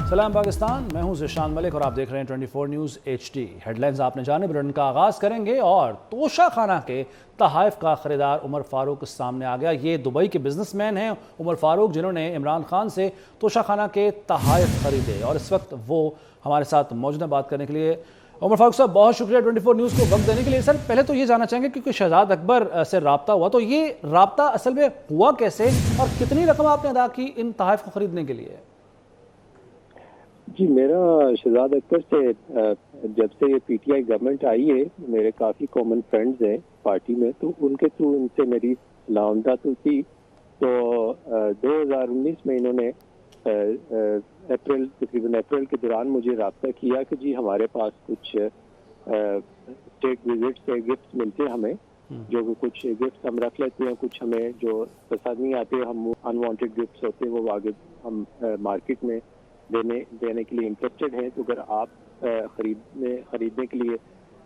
सलाम पाकिस्तान, मैं हूं ज़िशान मलिक और आप देख रहे हैं 24 न्यूज़ HD। हेडलाइंस आपने जाने बुलेटिन का आगाज़ करेंगे और तोशा खाना के तहाइफ का ख़रीदार उमर फ़ारूक सामने आ गया। ये दुबई के बिजनेसमैन हैं उमर फ़ारूक, जिन्होंने इमरान खान से तोशा खाना के तहाइफ ख़रीदे और इस वक्त वो हमारे साथ मौजूद हैं बात करने के लिए। उमर फ़ारूक साहब, बहुत शुक्रिया 24 न्यूज़ को वक्त देने के लिए। सर, पहले तो ये जानना चाहेंगे क्योंकि शहजाद अकबर से रब्ता हुआ, तो ये रब्ता असल में हुआ कैसे और कितनी रकम आपने अदा की इन तहाइफ को ख़रीदने के लिए? जी, मेरा शहजाद अकबर से जब से ये पीटीआई गवर्नमेंट आई है, मेरे काफ़ी कॉमन फ्रेंड्स हैं पार्टी में, तो उनके थ्रू इनसे मेरी लामदा तो थी। तो 2019 में इन्होंने तकरीबन अप्रैल के दौरान मुझे रब्ता किया कि जी हमारे पास कुछ स्टेट विजिट से गिफ्ट मिलते हैं हमें, जो कुछ गिफ्ट हम रख लेते हैं, कुछ हमें जो पसंद नहीं आते, हम अनवांटेड गिफ्ट्स होते हैं वो आगे हम मार्केट में देने के लिए इंटरेस्टेड हैं। तो अगर आप खरीदने के लिए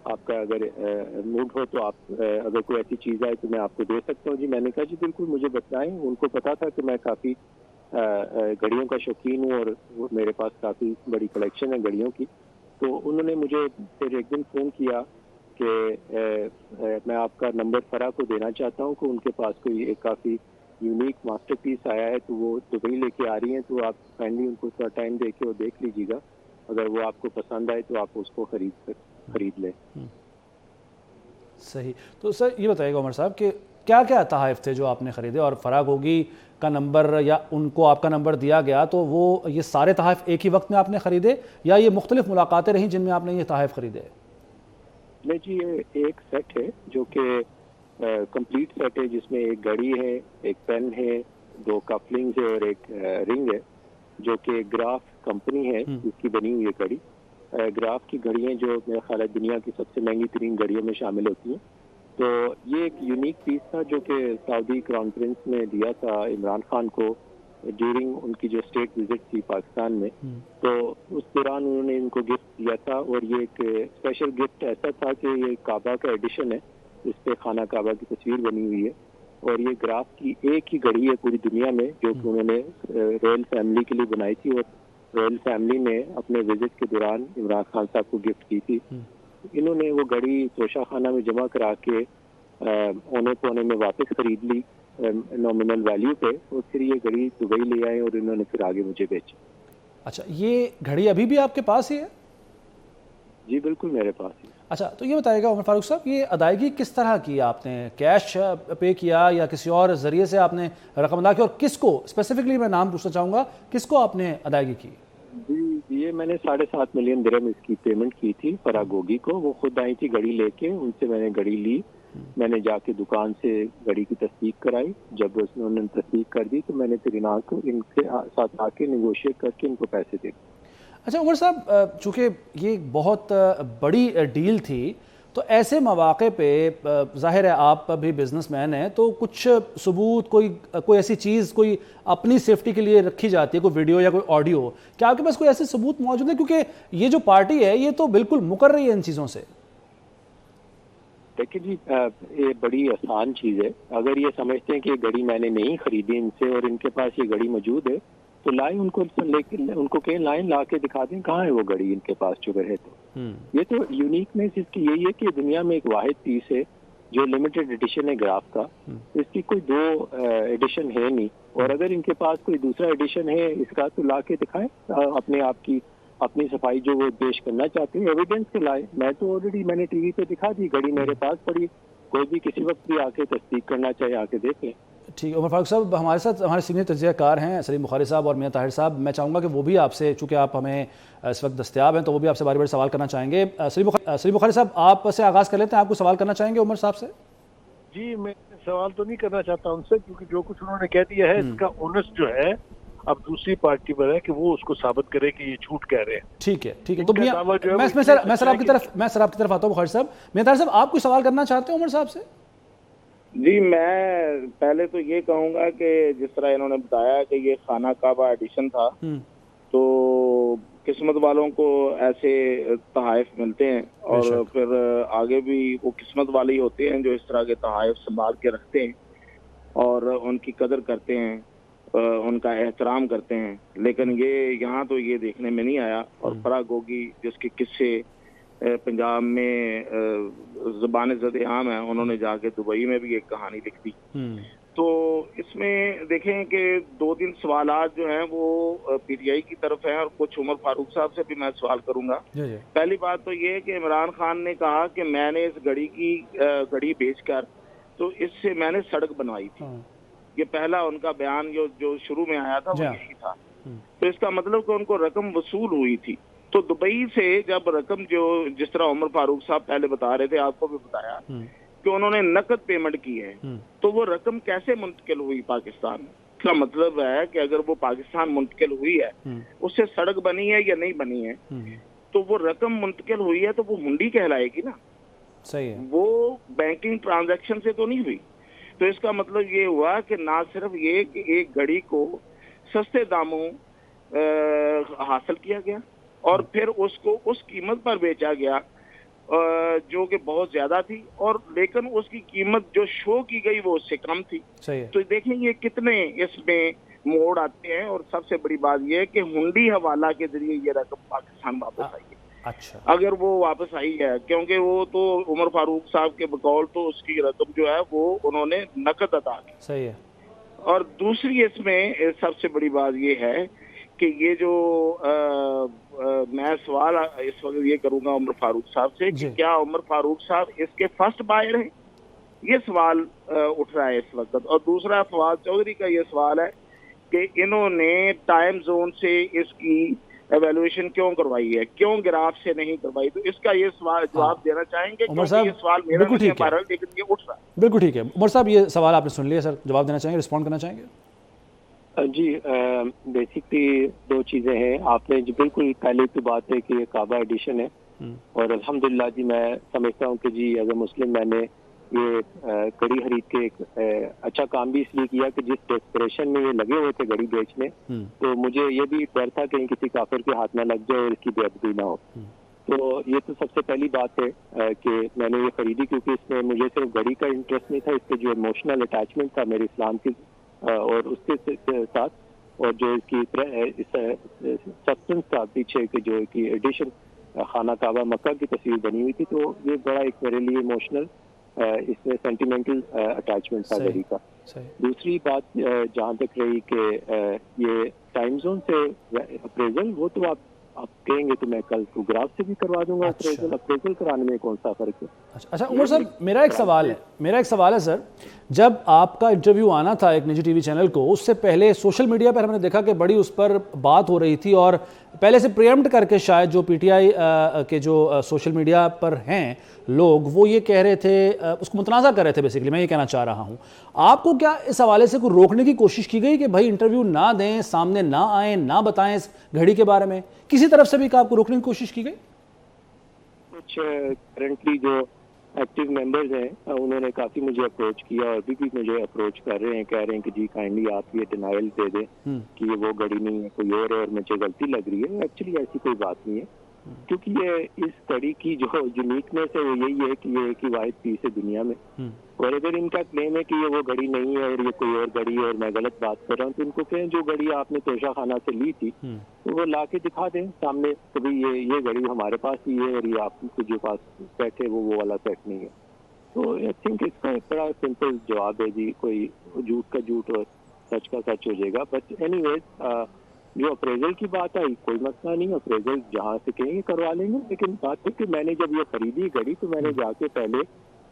आपका अगर मूड हो तो आप अगर कोई ऐसी चीज़ आए तो मैं आपको दे सकता हूँ। जी, मैंने कहा जी बिल्कुल, मुझे बताएं। उनको पता था कि मैं काफ़ी घड़ियों का शौकीन हूँ और मेरे पास काफ़ी बड़ी कलेक्शन है घड़ियों की। तो उन्होंने मुझे फिर एक दिन फ़ोन किया कि मैं आपका नंबर फरा को देना चाहता हूँ कि उनके पास कोई एक काफ़ी यूनिक मास्टरपीस आया है, तो वो दुबई लेके आ रही हैं, तो आप काइंडली उनको थोड़ा टाइम दे के वो देख लीजिएगा। अगर वो आपको पसंद आए तो आप उसको खरीद लें। सही। तो सर ये बताइएगा उमर साहब कि क्या क्या तहाइफ थे जो आपने ख़रीदे, और फराग होगी का नंबर या उनको आपका नंबर दिया गया तो वो ये सारे तहाइफ एक ही वक्त में आपने ख़रीदे या ये मुख्तलिफ मुलाकातें रहीं जिनमें आपने ये तहाइफ ख़रीदे? नहीं जी, ये एक सेट है जो कि कंप्लीट सेट है, जिसमें एक घड़ी है, एक पेन है, 2 कफलिंग्स है और एक रिंग है, जो कि ग्राफ कंपनी है जिसकी बनी हुई है घड़ी। ग्राफ की घड़ियाँ जो मेरा ख्याल है दुनिया की सबसे महंगी तरीन घड़ियों में शामिल होती हैं। तो ये एक यूनिक पीस था जो कि सऊदी क्राउन प्रिंस ने दिया था इमरान खान को ड्यूरिंग उनकी जो स्टेट विजिट थी पाकिस्तान में। तो उस दौरान उन्होंने इनको गिफ्ट दिया था और ये एक स्पेशल गिफ्ट ऐसा था कि ये काबा का एडिशन है, इस पे खाना काबा की तस्वीर बनी हुई है और ये ग्राफ की एक ही घड़ी है पूरी दुनिया में जो कि उन्होंने रॉयल फैमिली के लिए बनाई थी और रॉयल फैमिली ने अपने विजिट के दौरान इमरान खान साहब को गिफ्ट की थी। इन्होंने वो घड़ी तोशा खाना में जमा करा के औने पौने में वापस खरीद ली नॉमिनल वैल्यू पे, और फिर ये घड़ी दुबई ले आए और इन्होंने फिर आगे मुझे बेची। अच्छा, ये घड़ी अभी भी आपके पास ही है? जी बिल्कुल, मेरे पास ही। अच्छा, तो ये बताइएगा उमर फारूक साहब, ये अदायगी किस तरह की आपने? कैश पे किया या किसी और ज़रिए से आपने रकम अदा की, और किसको स्पेसिफिकली मैं नाम पूछना चाहूँगा, किसको आपने अदायगी की? जी, ये मैंने 7.5 मिलियन दिरहम इसकी पेमेंट की थी फरागोगी को। वो खुद आई थी घड़ी लेके, उनसे मैंने घड़ी ली। मैंने जाके दुकान से घड़ी की तस्दीक कराई। जब उन्होंने तस्दीक कर दी तो मैंने फिर इनके साथ आके निगोशिएट करके इनको पैसे दे। अच्छा उमर साहब, चूँकि ये बहुत बड़ी डील थी, तो ऐसे मौके पे ज़ाहिर है आप भी बिजनेसमैन हैं, तो कुछ सबूत, कोई ऐसी चीज़ कोई अपनी सेफ्टी के लिए रखी जाती है, कोई वीडियो या कोई ऑडियो, क्या आपके पास कोई ऐसे सबूत मौजूद है? क्योंकि ये जो पार्टी है ये तो बिल्कुल मुकर रही है इन चीज़ों से। देखिए जी, ये बड़ी आसान चीज़ है। अगर ये समझते हैं कि ये घड़ी मैंने नहीं खरीदी इनसे और इनके पास ये घड़ी मौजूद है, तो लाएं, उनको कहें लाएं, ला के दिखा दें कहाँ है वो घड़ी इनके पास जो है। तो ये तो यूनिकनेस इसकी यही है कि दुनिया में एक वाहिद पीस है जो लिमिटेड एडिशन है ग्राफ का, तो इसकी कोई 2 एडिशन है नहीं। और अगर इनके पास कोई दूसरा एडिशन है इसका तो ला के दिखाएं, अपने आप की अपनी सफाई जो वो पेश करना चाहते हैं, एविडेंस के लाए। मैं तो ऑलरेडी मैंने टीवी पे दिखा दी, घड़ी मेरे पास पड़ी, कोई भी किसी वक्त भी आके तस्दीक करना चाहे आके देख लें। ठीक है उमर फारूक साहब, हमारे साथ हमारे सीनियर तजज़ियाकार हैं सलीम बुखारी साहब और मियां ताहिर साहब। मैं चाहूँगा कि वो भी आपसे, चूँकि आप हमें इस वक्त दस्तयाब हैं, तो वो भी आपसे बारी बारी सवाल करना चाहेंगे। सलीम बुखारी साहब, आप से आगाज़ कर लेते हैं। आपको सवाल करना चाहेंगे उमर साहब से? जी, मैं सवाल तो नहीं करना चाहता उनसे, क्योंकि जो कुछ उन्होंने कह दिया है इसका ओनस जो है अब दूसरी पार्टी पर है कि वो उसको साबित करे कि ये झूठ कह रहे हैं। ठीक है, ठीक है। तो मैं सर आपकी तरफ आता हूँ बुखारी साहब। मियां ताहिर साहब, आप कोई सवाल करना चाहते हैं उमर साहब से? जी, मैं पहले तो ये कहूँगा कि जिस तरह इन्होंने बताया कि ये खाना काबा एडिशन था, तो किस्मत वालों को ऐसे तहाइफ मिलते हैं और फिर आगे भी वो किस्मत वाले ही होते हैं जो इस तरह के तहाइफ संभाल के रखते हैं और उनकी कदर करते हैं। ان کا احترام کرتے ہیں، لیکن یہ یہاں تو یہ دیکھنے میں نہیں آیا. اور فراگوگی جس کے قصے پنجاب میں زبان زد عام ہے، انہوں نے جا کے دبئی میں بھی ایک کہانی لکھ دی. تو اس میں دیکھیں کہ 2-3 سوالات جو ہیں وہ پی ٹی آئی کی طرف ہیں، اور کچھ عمر فاروق صاحب سے بھی میں سوال کروں گا. پہلی بات تو یہ کہ عمران خان نے کہا کہ میں نے اس گھڑی بیچ کر تو اس سے میں نے سڑک بنوائی تھی. یہ پہلا ان کا بیان جو شروع میں آیا تھا وہ یہی تھا. تو اس کا مطلب کہ ان کو رقم وصول ہوئی تھی. تو دبئی سے جب رقم جس طرح عمر فاروق صاحب پہلے بتا رہے تھے، آپ کو بھی بتایا کہ انہوں نے نقد پیمنٹ کی ہے، تو وہ رقم کیسے منتقل ہوئی پاکستان؟ اس کا مطلب ہے کہ اگر وہ پاکستان منتقل ہوئی ہے، اس سے سڑک بنی ہے یا نہیں بنی ہے، تو وہ رقم منتقل ہوئی ہے تو وہ ہنڈی کہلائے گی نا. صحیح ہے، وہ بینکنگ ٹرانزیکشن سے تو نہیں ہوئی. تو اس کا مطلب یہ ہوا کہ نہ صرف یہ کہ ایک گھڑی کو سستے داموں حاصل کیا گیا اور پھر اس کو اس قیمت پر بیچا گیا جو کہ بہت زیادہ تھی، اور لیکن اس کی قیمت جو شو کی گئی وہ اس سے کم تھی. تو دیکھیں یہ کتنے اس میں موڑ آتے ہیں. اور سب سے بڑی بات یہ ہے کہ ہنڈی حوالہ کے ذریعے یہ رقم پاکستان واپس آئی ہے. اچھا، اگر وہ واپس آئی ہے، کیونکہ وہ تو عمر فاروق صاحب کے بقول تو اس کی رقم جو ہے وہ انہوں نے نقد ادا کی. صحیح ہے. اور دوسری اس میں سب سے بڑی بات یہ ہے کہ یہ جو میں سوال اس وقت یہ کروں گا عمر فاروق صاحب سے کہ کیا عمر فاروق صاحب اس کے فرسٹ بائر ہیں؟ یہ سوال اٹھ رہا ہے اس وقت. اور دوسرا فواد چودھری کا یہ سوال ہے کہ انہوں نے ٹائم زون سے اس کی ایویلویشن کیوں کروائی ہے، کیوں گراف سے نہیں کروائی؟ تو اس کا یہ سوال جواب دینا چاہیں گے کیونکہ یہ سوال میرا نہیں ہے بہرحال، لیکن یہ اٹھ رہا ہے. بالکل ٹھیک ہے عمر صاحب، یہ سوال آپ نے سن لیا سر، جواب دینا چاہیں گے، رسپونڈ کرنا چاہیں گے؟ جی بیسکلی 2 چیزیں ہیں. آپ نے بالکل پہلے کی بات ہے کہ یہ کعبہ ایڈیشن ہے، اور الحمدللہ جی میں سمجھتا ہوں کہ جی ایز اے مسلم میں نے یہ گھڑی خرید کے ایک اچھا کام بھی اس لیے کیا کہ جس ڈیسپریشن میں یہ لگے ہوئے تھے گھڑی بیچنے، تو مجھے یہ بھی ڈر تھا کہ کسی کافر کے ہاتھ نہ لگ جائے اور اس کی بے ادبی نہ ہو. تو یہ تو سب سے پہلی بات ہے کہ میں نے یہ خریدی کیونکہ اس میں مجھے صرف گھڑی کا انٹرسٹ نہیں تھا، اس پہ جو ایموشنل اٹیچمنٹ تھا میرے اسلام کی اور اس کے ساتھ، اور جو اس کی سبسٹنس تھا پیچھے کہ جو کی ایڈیشن خانہ کعبہ مکہ کی تصویر بنی ہوئی تھی، تو یہ بڑا ایک میرے لیے ایموشنل اس میں سینٹیمنٹل اٹیچمنٹ تھا گھڑی کا. دوسری بات جہاں تک رہی کہ یہ ٹائم زون سے اپریزل، وہ تو آپ کہیں گے تو میں کل گراف سے بھی کروا دوں گا. اپریزل کرانے میں کون سا فرق ہے؟ اچھا عمر صاحب، میرا ایک سوال ہے سر، جب آپ کا انٹرویو آنا تھا ایک نجی ٹی وی چینل کو، اس سے پہلے سوشل میڈیا پر ہم نے دیکھا کہ بڑی اس پر بات ہو رہی تھی، اور پہلے سے پریمپٹ کر کے شاید جو پی ٹی آئی کے جو سوشل میڈیا پر ہیں لوگ، وہ یہ کہہ رہے تھے، اس کو متنازع کر رہے تھے. بیسیکلی میں یہ کہنا چاہ رہا ہوں، آپ کو کیا اس حوالے سے کوئی روکنے کی کوشش کی گئی کہ بھائی انٹرویو نہ دیں، سامنے نہ آئیں، نہ بتائیں اس گھڑی کے بارے میں؟ کسی طرف سے بھی آپ کو روکنے کی کوشش کی گئی؟ کچھ کرنٹلی جو ایکٹیو ممبرز ہیں انہوں نے کافی مجھے اپروچ کیا، اور ابھی بھی مجھے اپروچ کر رہے ہیں، کہہ رہے ہیں کہ جی کائنڈلی آپ یہ ڈینائل دے دیں کہ یہ وہ گھڑی نہیں ہے، کوئی اور ہے اور مجھے غلطی لگ رہی ہے. ایکچولی ایسی کوئی بات نہیں ہے، کیونکہ یہ اس گھڑی کی جو یونیکنیس ہے وہ یہی ہے کہ یہ ایک ہی واحد پیس ہے دنیا میں. اور اگر ان کا کلیم ہے کہ یہ وہ گھڑی نہیں ہے اور یہ کوئی اور گھڑی ہے اور میں غلط بات کر رہا ہوں، تو ان کو کہیں جو گھڑی آپ نے توشہ خانہ سے لی تھی تو وہ لا کے دکھا دیں سامنے کہ بھائی یہ گھڑی ہمارے پاس ہی ہے اور یہ آپ کو جو پاس سیٹ ہے وہ والا سیٹ نہیں ہے. تو آئی تھنک اس کا ایک بڑا سمپل جواب ہے جی، کوئی جھوٹ کا جھوٹ اور سچ کا سچ ہو جائے گا. بٹ اینی ویز جو اپریزل کی بات آئی کوئی مسئلہ نہیں، اپریزل جہاں سے کہیں گے کروا لیں گے. لیکن بات ہے کہ میں نے جب یہ خریدی گھڑی تو میں نے جا کے پہلے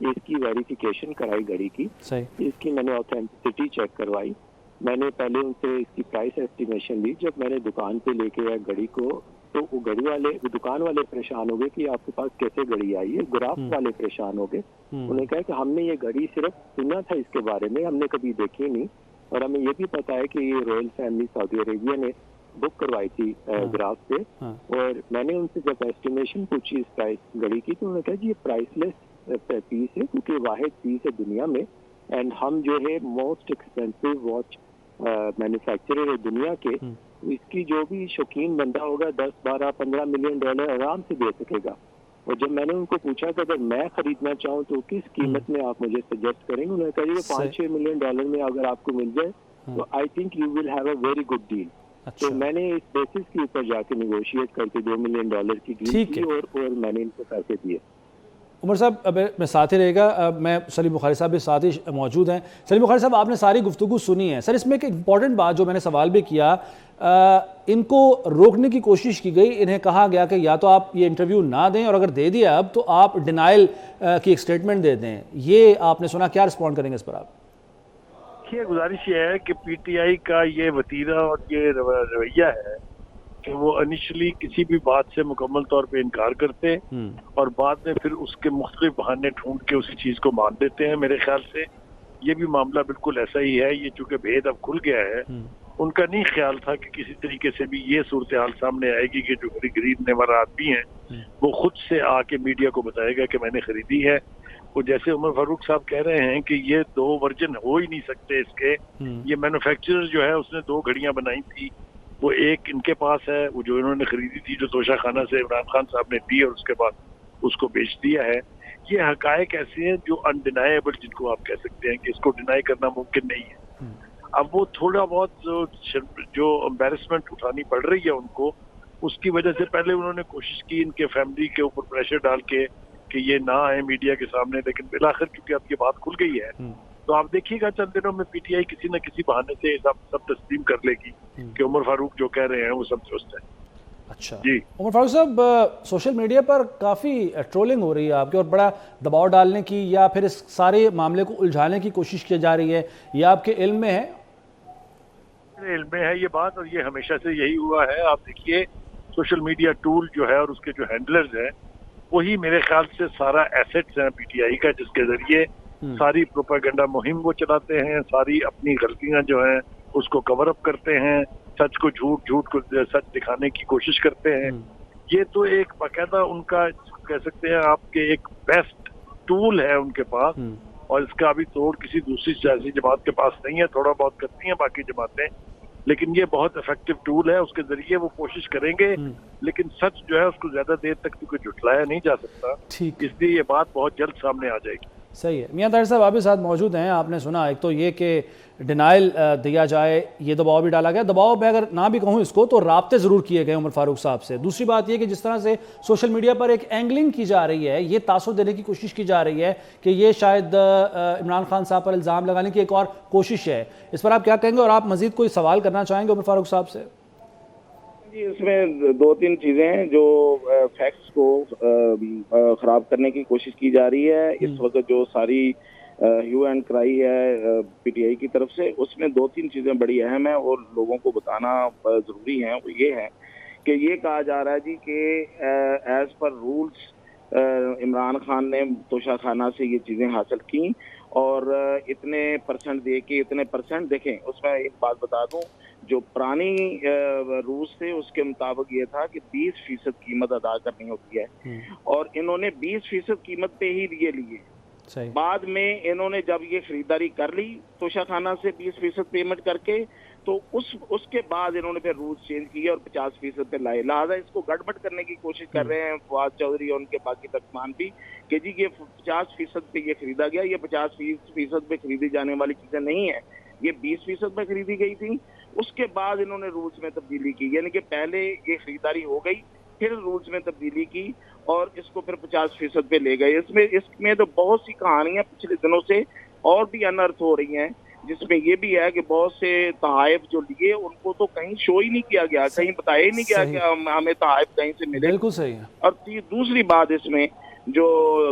اس کی ویریفیکیشن کرائی گھڑی کی، اس کی میں نے اوتھینٹسٹی چیک کروائی. میں نے پہلے ان سے اس کی پرائس ایسٹیمیشن لی. جب میں نے دکان پہ لے کے آیا گھڑی کو تو وہ گھڑی والے دکان والے پریشان ہو گئے کہ آپ کے پاس کیسے گھڑی آئی ہے. گراف والے پریشان ہو گئے، انہوں نے کہا کہ ہم نے یہ گھڑی صرف سنا تھا اس کے بارے میں، ہم نے کبھی دیکھی نہیں، اور ہمیں یہ بھی پتا ہے کہ یہ رائل فیملی سعودی عربیہ نے بک کروائی تھی گراف سے. اور میں نے ان سے جب ایسٹیمیشن پوچھی اس پرائس گھڑی کی تو انہوں نے کہا جی یہ پرائس لیس پیس ہے کیونکہ واحد پیس ہے دنیا میں، اینڈ ہم جو ہے موسٹ ایکسپینسو واچ مینوفیکچرر ہے دنیا کے. اس کی جو بھی شوقین بندہ ہوگا 10, 12, 15 ملین ڈالر آرام سے دے سکے گا. اور جب میں نے ان کو پوچھا کہ اگر میں خریدنا چاہوں تو کس قیمت میں آپ مجھے سجیسٹ کریں گے، انہوں نے کہا یہ 5-6 ملین ڈالر میں اگر آپ کو مل جائے तो I think you will have a very good deal. तो मैंने इस बेसिस के ऊपर जाके निगोशिएट करके $2 मिलियन की डील की और मैंने इनको पैसे दिए। उमर साहब अब मैं साथ ही रहेगा, मैं सलीम बुखारी साहब भी साथ ही मौजूद हैं। सलीम बुखारी साहब, आपने सारी गुफ्तगू सुनी है। सर, इसमें एक इम्पॉर्टेंट बात जो मैंने सवाल भी किया, इनको रोकने की कोशिश की गई, इन्हें कहा गया कि या तो आप ये इंटरव्यू ना दें और अगर दे दिया अब तो आप डिनाइल की एक स्टेटमेंट दे दें। ये आपने सुना, क्या रिस्पॉन्ड करेंगे इस पर आप? देखिए, गुजारिश ये है कि पीटीआई का ये वतीरा और ये रवैया है कि वो इनिशियली किसी भी बात से मुकम्मल तौर पे इनकार करते और बाद में फिर उसके मुख्तलिफ बहाने ढूंढ के उसी चीज को मान देते हैं। मेरे ख्याल से ये भी मामला बिल्कुल ऐसा ही है। ये चूंकि भेद अब खुल गया है, उनका नहीं ख्याल था कि किसी तरीके से भी ये सूरत हाल सामने आएगी कि जो खरीदने वाला आदमी है वो खुद से आके मीडिया को बताएगा कि मैंने खरीदी है। वो जैसे उमर फारूक साहब कह रहे हैं कि ये 2 वर्जन हो ही नहीं सकते इसके। ये मैन्युफैक्चरर जो है उसने 2 घड़ियां बनाई थी, वो एक इनके पास है, वो जो इन्होंने खरीदी थी जो तोशा खाना से इमरान खान साहब ने दी और उसके बाद उसको बेच दिया है। ये हकायक ऐसे हैं जो अनडिनाएबल, जिनको आप कह सकते हैं कि इसको डिनाई करना मुमकिन नहीं है। अब वो थोड़ा बहुत जो एम्बैरेसमेंट उठानी पड़ रही है उनको, उसकी वजह से पहले उन्होंने कोशिश की इनके फैमिली के ऊपर प्रेशर डाल के कि ये ना आए मीडिया के सामने, लेकिन बिलाखिर क्योंकि अब ये बात खुल गई है तो आप देखिएगा चंद दिनों में पीटीआई किसी न किसी बहाने से सब तस्लीम कर लेगी कि उमर फारूक जो कह रहे हैं वो सब दुरुस्त है। अच्छा जी उमर फारूक साहब, सोशल मीडिया पर काफ़ी ट्रोलिंग हो रही है आपके और बड़ा दबाव डालने की या फिर इस सारे मामले को उलझाने की कोशिश की जा रही है, ये आपके इल्म में है? मेरे इल्म में है ये बात और ये हमेशा से यही हुआ है। आप देखिए, सोशल मीडिया टूल जो है और उसके जो हैंडलर्स हैं वही मेरे ख्याल से सारा एसेट्स हैं पीटीआई का, जिसके जरिए सारी प्रोपेगेंडा मुहिम वो चलाते हैं, सारी अपनी गलतियां जो हैं उसको कवर अप करते हैं, सच को झूठ, झूठ को सच दिखाने की कोशिश करते हैं। ये तो एक बाकायदा उनका कह सकते हैं आपके एक बेस्ट टूल है उनके पास और इसका अभी तोड़ किसी दूसरी सियासी जमात के पास नहीं है। थोड़ा बहुत करती हैं बाकी जमातें, लेकिन ये बहुत इफेक्टिव टूल है। उसके जरिए वो कोशिश करेंगे, लेकिन सच जो है उसको ज्यादा देर तक तो झुठलाया नहीं जा सकता, इसलिए ये बात बहुत जल्द सामने आ जाएगी। सही है। मियां ताहिर साहब, आप भी साथ मौजूद हैं। आपने सुना एक तो ये कि डिनाइल दिया जाए, ये दबाव भी डाला गया। दबाव मैं अगर ना भी कहूँ इसको तो राब्ते ज़रूर किए गए उमर फारूक साहब से। दूसरी बात ये कि जिस तरह से सोशल मीडिया पर एक एंगलिंग की जा रही है, ये तासुर देने की कोशिश की जा रही है कि ये शायद इमरान खान साहब पर इल्ज़ाम लगाने की एक और कोशिश है, इस पर आप क्या कहेंगे और आप मज़ीद कोई सवाल करना चाहेंगे उमर फारूक साहब से? इसमें 2-3 चीजें हैं जो फैक्ट्स को खराब करने की कोशिश की जा रही है। इस वक्त जो सारी ह्यू एंड क्राई है पीटीआई की तरफ से, उसमें 2-3 चीजें बड़ी अहम है और लोगों को बताना जरूरी है। वो ये है कि ये कहा जा रहा है जी कि as per rules Imran Khan ने तोशा खाना से ये चीजें हासिल की और इतने परसेंट दे के इतने परसेंट देखें। उसमें एक बात बता दूं, जो पुरानी रूल्स थे उसके मुताबिक ये था कि 20% कीमत अदा करनी होती है और इन्होंने 20% कीमत पे ही ये लिए। बाद में इन्होंने जब ये खरीदारी कर ली तोशा खाना से 20% पेमेंट करके, तो उसके बाद इन्होंने फिर रूल्स चेंज किए और 50% पे लाए। लिहाजा इसको गड़बड़ करने की कोशिश कर रहे हैं फवाद चौधरी और उनके बाकी तर्कमान भी कि जी ये 50% पे ये खरीदा गया, ये 50% पे खरीदी जाने वाली चीजें नहीं है, ये 20% पे खरीदी गई थी। उसके बाद इन्होंने रूल्स में तब्दीली की, यानी कि पहले ये खरीदारी हो गई, फिर रूल्स में तब्दीली की और इसको फिर 50% पे ले गए। इसमें तो बहुत सी कहानियां पिछले दिनों से और भी अनर्थ हो रही हैं, जिसमें ये भी है कि बहुत से तहाइफ जो लिए उनको तो कहीं शो ही नहीं किया गया, कहीं बताया ही नहीं गया कि हमें तहाइफ कहीं से मिले। बिल्कुल सही है। और दूसरी बात इसमें जो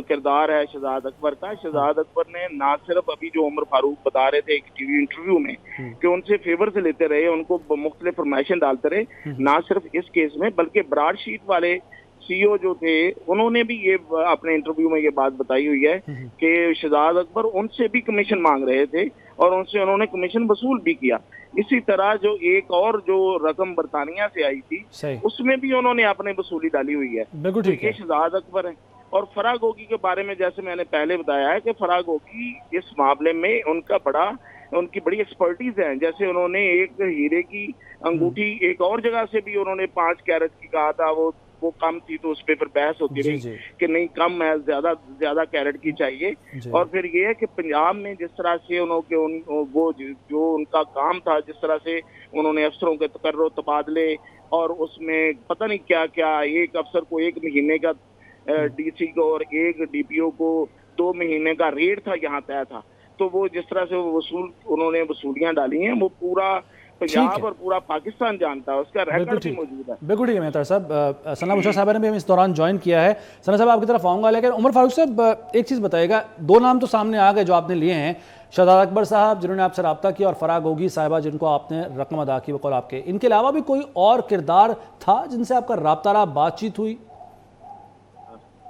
किरदार है शहजाद अकबर का, शहजाद अकबर ने ना सिर्फ अभी जो उमर फारूक बता रहे थे एक टीवी इंटरव्यू में कि उनसे फेवर से लेते रहे, उनको मुख्तलिफ फरमाइशें डालते रहे, ना सिर्फ इस केस में बल्कि ब्रॉड शीट वाले सीईओ जो थे उन्होंने भी ये अपने इंटरव्यू में ये बात बताई हुई है कि शहजाद अकबर उनसे भी कमीशन मांग रहे थे और उनसे उन्होंने कमीशन वसूल भी किया। इसी तरह जो एक और जो रकम बरतानिया से आई थी उसमें भी उन्होंने अपने वसूली डाली हुई है। बिल्कुल ठीक है। ये शहजाद अकबर है। और फराह गोगी के बारे में जैसे मैंने पहले बताया है कि फराह गोगी इस मामले में उनकी बड़ी एक्सपर्टीज है। जैसे उन्होंने एक हीरे की अंगूठी एक और जगह से भी उन्होंने 5 कैरेट की कहा था, वो وہ کم تھی تو اس پہ پھر بحث ہوتی رہی کہ نہیں کم ہے, زیادہ کیرٹ کی چاہیے. اور پھر یہ ہے کہ پنجاب میں جس طرح سے وہ جو ان کا کام تھا, جس طرح سے انہوں نے افسروں کے تقرر و تبادلے اور اس میں پتہ نہیں کیا کیا, ایک افسر کو 1 مہینے کا ڈی سی کو اور ایک ڈی پی او کو 2 مہینے کا ریٹ تھا یہاں طے تھا. تو وہ جس طرح سے انہوں نے وصولیاں ڈالی ہیں وہ پورا پنجاب اور پورا پاکستان جانتا ہے, اس کا ریکارڈ بھی موجود ہے. بالکل ٹھیک ہے مہتر صاحب. ثنا بچھا صاحب نے بھی ہمیں اس دوران جوائن کیا ہے. ثنا صاحب آپ کی طرف آؤں گا, لیکن عمر فاروق صاحب ایک چیز بتائیے گا, 2 نام تو سامنے آ گئے جو آپ نے لیے ہیں, شہزاد اکبر صاحب جنہوں نے آپ سے رابطہ کیا اور فرا گوگی صاحبہ جن کو آپ نے رقم ادا کی بقول آپ کے, ان کے علاوہ بھی کوئی اور کردار تھا جن سے آپ کا رابطہ رہا, بات چیت ہوئی؟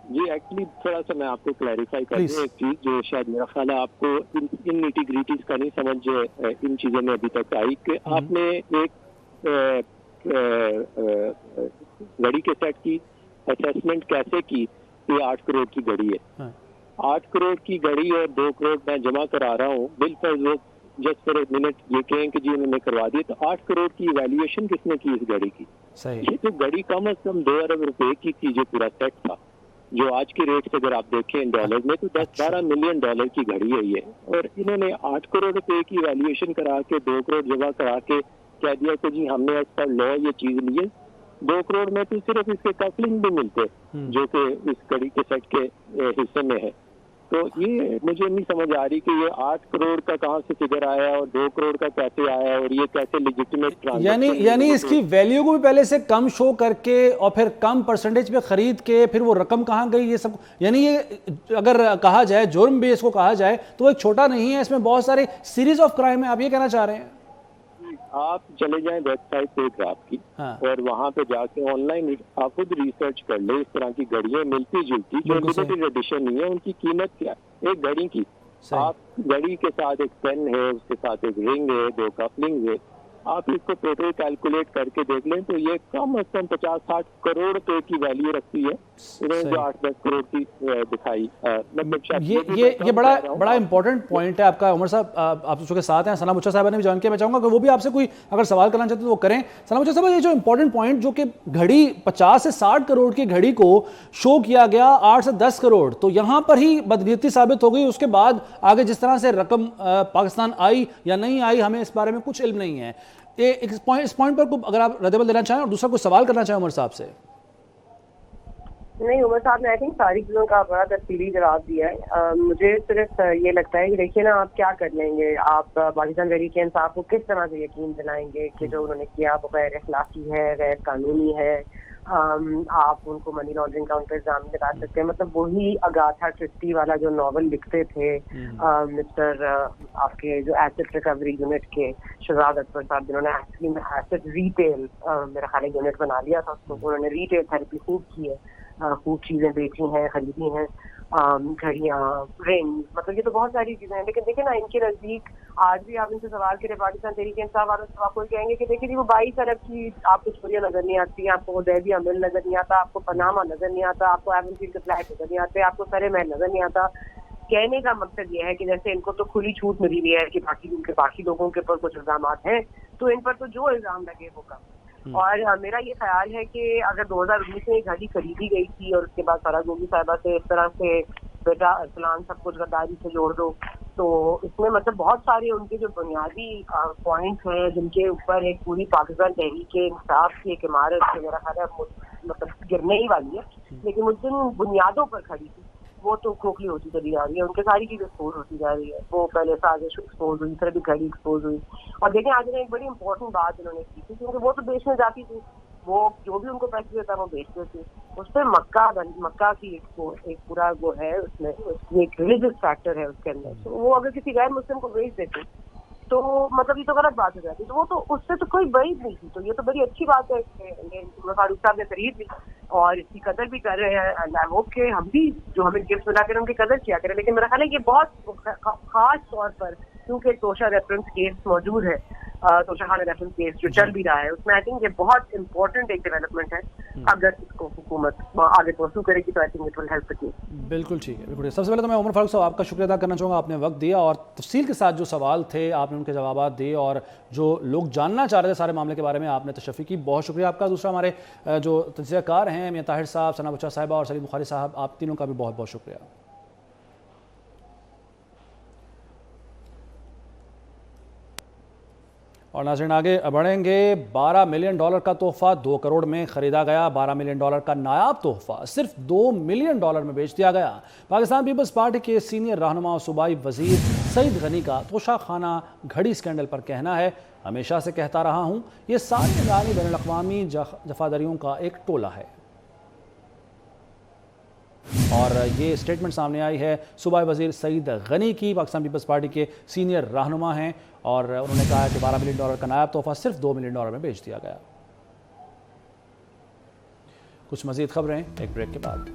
جی ایکچولی تھوڑا سا میں آپ کو کلیریفائی کر دوں ایک چیز جو شاید میرا خیال ہے آپ کو ان نیٹی گریٹیز کا نہیں سمجھ ان چیزوں میں ابھی تک آئی, کہ آپ نے ایک گھڑی کے سیٹ کی اسیسمنٹ کیسے کی کہ 8 کروڑ کی گھڑی ہے. 8 کروڑ کی گھڑی اور 2 کروڑ میں جمع کرا رہا ہوں, بالفرض جسٹ فار اے منٹ یہ کہیں کہ جی انہوں نے کروا دی, تو 8 کروڑ کی ایویلیویشن کس نے کی اس گھڑی کی؟ یہ تو گھڑی کم از کم 2 ارب روپے کی تھی جو پورا سیٹ تھا, جو آج کے ریٹ سے اگر آپ دیکھیں ڈالر میں تو 10-12 ملین ڈالر کی گھڑی ہے یہ, اور انہوں نے 8 کروڑ روپے کی ایویلیویشن کرا کے 2 کروڑ جمع کرا کے کہہ دیا کہ جی ہم نے ایز پر لا یہ چیز لی ہے. 2 کروڑ میں تو صرف اس کے کفلنگ بھی ملتے جو کہ اس گھڑی کے سیٹ کے حصے میں ہے. تو یہ مجھے نہیں سمجھ آ رہی کہ یہ 8 کروڑ کا کہاں سے فگر آیا اور 2 کروڑ کا کیسے آیا اور یہ کیسے لیجٹیمیٹ ٹرانزیکشن, یعنی اس کی ویلیو کو بھی پہلے سے کم شو کر کے اور پھر کم پرسنٹیج پہ خرید کے پھر وہ رقم کہاں گئی, یہ سب یعنی یہ اگر کہا جائے جرم بھی اس کو کہا جائے تو وہ ایک چھوٹا نہیں ہے, اس میں بہت سارے سیریز آف کرائم ہے. آپ یہ کہنا چاہ رہے ہیں؟ آپ چلے جائیں ویب سائٹ پہ گراف کی اور وہاں پہ جا کے آن لائن آپ خود ریسرچ کر لیں, اس طرح کی گھڑیاں ملتی جلتی جو لمیٹڈ ایڈیشن نہیں ہے, ان کی قیمت کیا ہے ایک گھڑی کی. آپ گھڑی کے ساتھ ایک پین ہے, اس کے ساتھ ایک رنگ ہے, 2 کفلنگ ہے, آپ اس کو ٹوٹل کیلکولیٹ کر کے دیکھ لیں تو یہ کم از کم 50-60 کروڑ روپے کی ویلیو رکھتی ہے. انہوں نے جو 8-10 کروڑ کی دکھائی, یہ بڑا امپورٹنٹ پوائنٹ ہے آپ کا عمر صاحب. آپ چونکہ ساتھ ہیں, ثنا بچھا صاحبہ نے بھی جوائن کیا, میں چاہوں گا کہ وہ بھی آپ سے کوئی اگر سوال کرنا چاہتے تو وہ کریں. ثنا بچھا صاحب, یہ جو امپورٹنٹ پوائنٹ جو کہ گھڑی 50 سے 60 کروڑ کی گھڑی کو شو کیا گیا 8 سے 10 کروڑ, تو یہاں پر ہی بدنیتی ثابت ہو گئی. اس کے بعد آگے جس طرح سے رقم پاکستان آئی یا نہیں آئی ہمیں اس بارے میں کچھ علم نہیں ہے. اس پوائنٹ پر اگر آپ رد عمل دینا چاہیں اور دوسرا کوئی سوال کرنا چاہیں عمر صاحب سے. نہیں, عمر صاحب نے آئی تھنک ساری چیزوں کا بڑا تفصیلی جواب دیا ہے. مجھے صرف یہ لگتا ہے کہ دیکھیے نا, آپ کیا کر لیں گے, آپ پاکستان تحریک انصاف کو کس طرح سے یقین دلائیں گے کہ جو انہوں نے کیا وہ غیر اخلاقی ہے, غیر قانونی ہے. آپ ان کو منی لانڈرنگ کا ان کا الزام لگا سکتے ہیں. مطلب وہی اگاتھا کرسٹی والا جو ناول لکھتے تھے مسٹر آپ کے جو ایسٹ ریکوری یونٹ کے شہزاد اکبر صاحب, جنہوں نے ایکچولی میں ایسٹ ریٹیل میرا خیال یونٹ بنا لیا تھا, اس کو انہوں نے ریٹیل تھراپی خوب کی ہے, خوب چیزیں بیچی ہیں, خریدی ہیں, گھڑیاں, رنگ, مطلب یہ تو بہت ساری چیزیں ہیں. لیکن دیکھیں نا, ان کے نزدیک آج بھی آپ ان سے سوال کریں پاکستان تحریک انصاف والوں سے, آپ کو کہیں گے کہ دیکھیں جی وہ 22 ارب کی آپ کو چوریاں نظر نہیں آتی, آپ کو دہلی امل نظر نہیں آتا, آپ کو پناما نظر نہیں آتا, آپ کو ایون فیلڈ کے فلیٹ نظر نہیں آتے, آپ کو سرے محل نظر نہیں آتا. کہنے کا مقصد یہ ہے کہ جیسے ان کو تو کھلی چھوٹ ملی ہوئی ہے کہ باقی لوگوں کے اوپر کچھ الزامات ہیں, تو ان پر تو جو الزام لگے وہ کم. اور میرا یہ خیال ہے کہ اگر 2019 میں گھڑی خریدی گئی تھی اور اس کے بعد فرا گوگی صاحبہ سے اس طرح سے بیٹا ارسلان سب کچھ غداری سے جوڑ دو, تو اس میں مطلب بہت سارے ان کے جو بنیادی پوائنٹس ہیں جن کے اوپر ایک پوری پاکستان تحریک انصاف کی ایک عمارت میرا خیال ہے مطلب گرنے ہی والی ہے, لیکن اس دن بنیادوں پر کھڑی تھی, وہ تو کھوکھلی ہوتی چلی جا رہی ہے. ان کے ساری چیزیں ایکسپوز ہوتی جا رہی ہے. وہ پہلے سازش ایکسپوز ہوئی, پھر بھی گھڑی ایکسپوز ہوئی. اور دیکھیں آج نے ایک بڑی امپورٹنٹ بات انہوں نے کی تھی, کیونکہ وہ تو بیچنے جاتی تھی, وہ جو بھی ان کو پیسے دیتا وہ بیچتے تھے. اس پہ مکہ کی ایک پورا وہ ہے, اس میں ایک ریلیجس فیکٹر ہے اس کے اندر. تو وہ اگر کسی غیر مسلم کو بیچ دیتے تو مطلب یہ تو غلط بات ہو جاتی. تو وہ تو اس سے تو کوئی بعید نہیں تھی. تو یہ تو بڑی اچھی بات ہے کہ فاروق صاحب نے خرید لی اور اس کی قدر بھی کر رہے ہیں. اللہ ہوپ کہ ہم بھی جو ہمیں گفٹ ملا کر ان کی قدر کیا کریں. لیکن میرا خیال ہے یہ بہت خاص طور پر کیونکہ توشہ ریفرنس کیس موجود ہے, तोशा खाना रेफरेंस केस जो चल भी रहा है, उसमें आई थिंक ये बहुत इंपॉर्टेंट एक डेवलपमेंट है। अगर इसको हुकूमत आगे परसू करेगी तो I think it will help the case. बिल्कुल ठीक है, बिल्कुल। सबसे पहले तो मैं उमर फारूक साहब आपका शुक्रिया अदा करना चाहूँगा, आपने वक्त दिया और तफसील के साथ जो सवाल थे आपने उनके जवाब दिए और जो लोग जानना चाह रहे थे सारे मामले के बारे में आपने तशफ़ी की, बहुत शुक्रिया आपका। दूसरा हमारे जो तज्ज़ियाकार हैं मियां ताहिर साहब, सना बच्चा साहिबा और सलीम बुखारी साहब, आप तीनों का भी बहुत बहुत शुक्रिया। और नाज़रीन आगे बढ़ेंगे। $12 मिलियन का तोहफा 2 करोड़ में ख़रीदा गया। $12 मिलियन का नायाब तोहफा सिर्फ $2 मिलियन में बेच दिया गया। पाकिस्तान पीपल्स पार्टी के सीनियर रहनुमा और सूबाई वज़ीर सईद गनी का तोशा खाना घड़ी स्कैंडल पर कहना है, हमेशा से कहता रहा हूँ, ये सारे ईरानी बैनुल अक़वामी जफादारियों का एक टोला है। और ये स्टेटमेंट सामने आई है सूबाई वज़ीर सईद गनी की, पाकिस्तान पीपल्स पार्टी के सीनियर रहनुमा हैं, और उन्होंने कहा कि $12 मिलियन का नायाब तोहफा सिर्फ $2 मिलियन में बेच दिया गया। कुछ मज़ीद खबरें एक ब्रेक के बाद।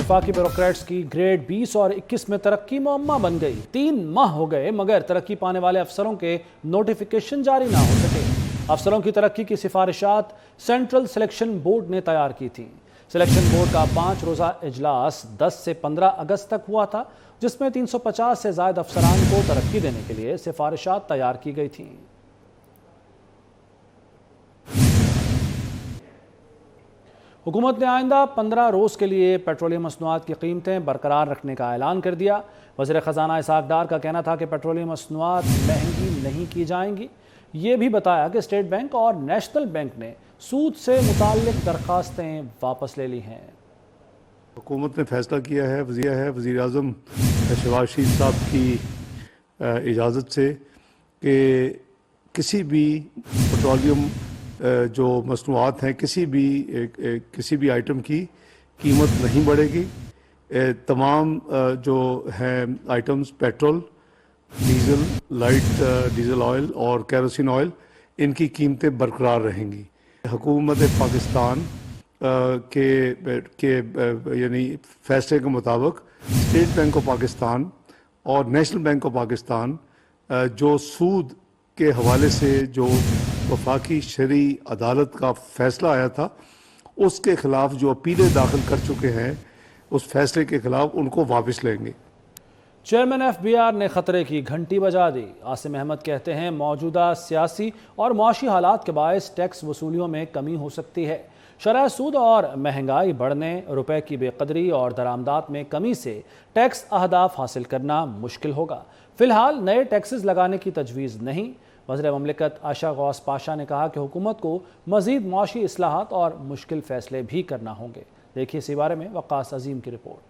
वफाकी ब्यूरोक्रेट्स की ग्रेड 20 और 21 में तरक्की मुअम्मा बन गई। 3 माह हो गए मगर तरक्की पाने वाले अफसरों के नोटिफिकेशन जारी ना हो सके। अफसरों की तरक्की की सिफारिशात सेंट्रल सिलेक्शन बोर्ड ने तैयार की थी। सिलेक्शन बोर्ड का 5 रोज़ा इजलास 10 से 15 अगस्त तक हुआ था, जिसमें 350 से ज़ायद अफसरान को तरक्की देने के लिए सिफारिशात तैयार की गई थीं। हुकूमत ने आइंदा 15 रोज़ के लिए पेट्रोलियम मसनूआत की कीमतें बरकरार रखने का ऐलान कर दिया। वज़ीर ख़जाना इसाक डार का कहना था कि पेट्रोलियम मसनूआत महंगी नहीं की जाएंगी। ये भी बताया कि स्टेट बैंक और नेशनल बैंक ने सूद से मुताल्लिक दरख्वास्तें वापस ले ली हैं। हुकूमत ने फैसला किया है वज़ीर आज़म शहबाज शरीफ साहब की इजाज़त से कि किसी भी पेट्रोलियम जो मसनूआत हैं, किसी भी आइटम की कीमत नहीं बढ़ेगी। तमाम जो हैं items, petrol, diesel, light diesel oil और केरोसिन ऑयल, इनकी कीमतें बरकरार रहेंगी। हुकूमत पाकिस्तान के यानी फैसले के मुताबिक स्टेट बैंक ऑफ पाकिस्तान और नेशनल बैंक ऑफ पाकिस्तान जो सूद के हवाले से जो वफाकी शरई अदालत का फैसला आया था, उसके ख़िलाफ़ जो अपीलें दाखिल कर चुके हैं, उस फैसले के ख़िलाफ़ उनको वापस लेंगे। चेयरमैन FBI ने खतरे की घंटी बजा दी। आसिम अहमद कहते हैं मौजूदा सियासी और मुआशी हालात के बायस टैक्स वसूलियों में कमी हो सकती है। शरह सूद और महंगाई बढ़ने, रुपए की बेकदरी और दरामदात में कमी से टैक्स अहदाफ हासिल करना मुश्किल होगा। फ़िलहाल नए टैक्सेस लगाने की तजवीज़ नहीं। वज़ीर ममलिकत आशा गौस पाशा ने कहा कि हुकूमत को मज़ीद मुआशी इस्लाहात और मुश्किल फ़ैसले भी करना होंगे। देखिए इसी बारे में वक़ास अजीम की रिपोर्ट।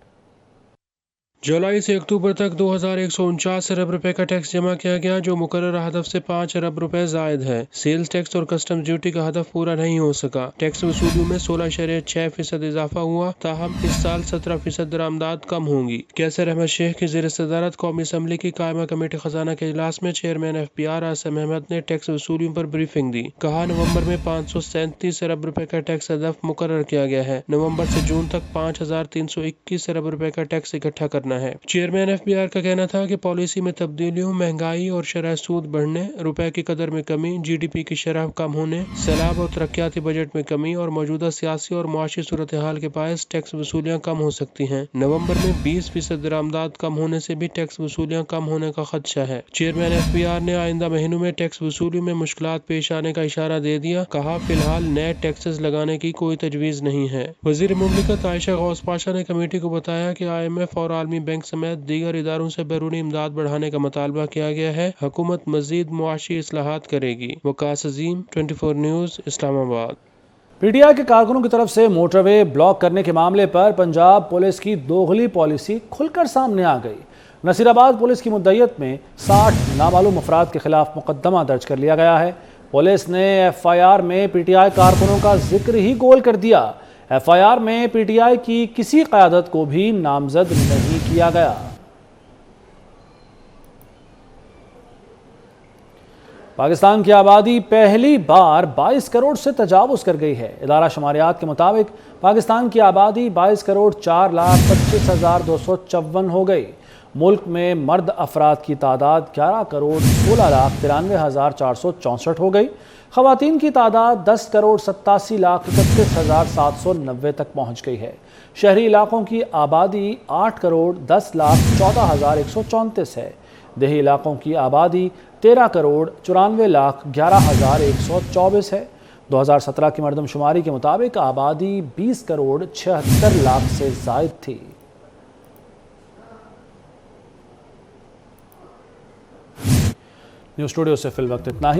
जुलाई से अक्टूबर तक 2149 अरब रुपए का टैक्स जमा किया गया, जो मुकर्रर हदफ से 5 अरब रुपए ज़ायद है। सेल्स टैक्स और कस्टम ड्यूटी का हदफ पूरा नहीं हो सका। टैक्स वसूलियों में 16.6% इजाफा हुआ, ताहम इस साल 17% दरामदात कम होंगी। कैसर अहमद शेख की ज़ेर सदारत कौमी असम्बली की कायमा कमेटी खजाना के इजलास में चेयरमैन FBI आसिम अहमद ने टैक्स वसूलियों पर ब्रीफिंग दी। कहा नवंबर में 537 अरब रुपए का टैक्स हदफ मुकर्रर किया गया है। नवंबर से जून तक 5321 अरब रुपए का टैक्स इकट्ठा करना है। चेयरमैन FBI का कहना था कि पॉलिसी में तब्दीलियों, महंगाई और शरह सूद बढ़ने, रुपए की कदर में कमी, GDP की शरह कम होने, सैलाब और तरक्याती बजट में कमी और मौजूदा सियासी और मुआशी सूरत हाल के बायस टैक्स वसूलियाँ कम हो सकती हैं। नवंबर में 20% दरामदात कम होने से भी टैक्स वसूलियाँ कम होने का खदशा है। चेयरमैन FBI ने आइंदा महीनों में टैक्स वसूली में मुश्किलात पेश आने का इशारा दे दिया। कहा फिलहाल नए टैक्सेस लगाने की कोई तजवीज़ नहीं है। वज़ीर मुमलिकत आयशा गौस पाशा ने कमेटी को बताया कि IMF और आलमी बैंक समेत दीगर इदारों से बैरूनी इमदाद बढ़ाने का मुतालबा किया गया है। हुकूमत मजीद मुआशी इस्लाहात करेगी। वकास अजीम, 24 न्यूज़, इस्लामाबाद। PTI के कारकुनों की तरफ से मोटरवे ब्लॉक करने के मामले पर पंजाब पुलिस की दोगली पॉलिसी खुलकर सामने आ गई। नसीराबाद पुलिस की मुद्दइयत में 60 नामालूम अफराद के खिलाफ मुकदमा दर्ज कर लिया गया है। पुलिस ने FIR में PTI कारकुनों का जिक्र ही गोल कर दिया। FIR में PTI की किसी क़यादत को भी नामजद नहीं किया गया। पाकिस्तान की आबादी पहली बार 22 करोड़ से तजावुज़ कर गई है। इदारा शुमारियात के मुताबिक पाकिस्तान की आबादी 22 करोड़ 4,25,254 हो गई। मुल्क में मर्द अफराद की तादाद 11,16,93,464 हो गई। ख़वातीन की तादाद 10,87,31,790 तक पहुँच गई है। शहरी इलाकों की आबादी 8,10,14,134 है। देही इलाकों की आबादी 13,94,11,124 है। 2017 की मरदमशुमारी के मुताबिक आबादी 20,76,00,000 से ज़ायद थी। न्यूज़ स्टूडियो से फिल वक्त इतना ही।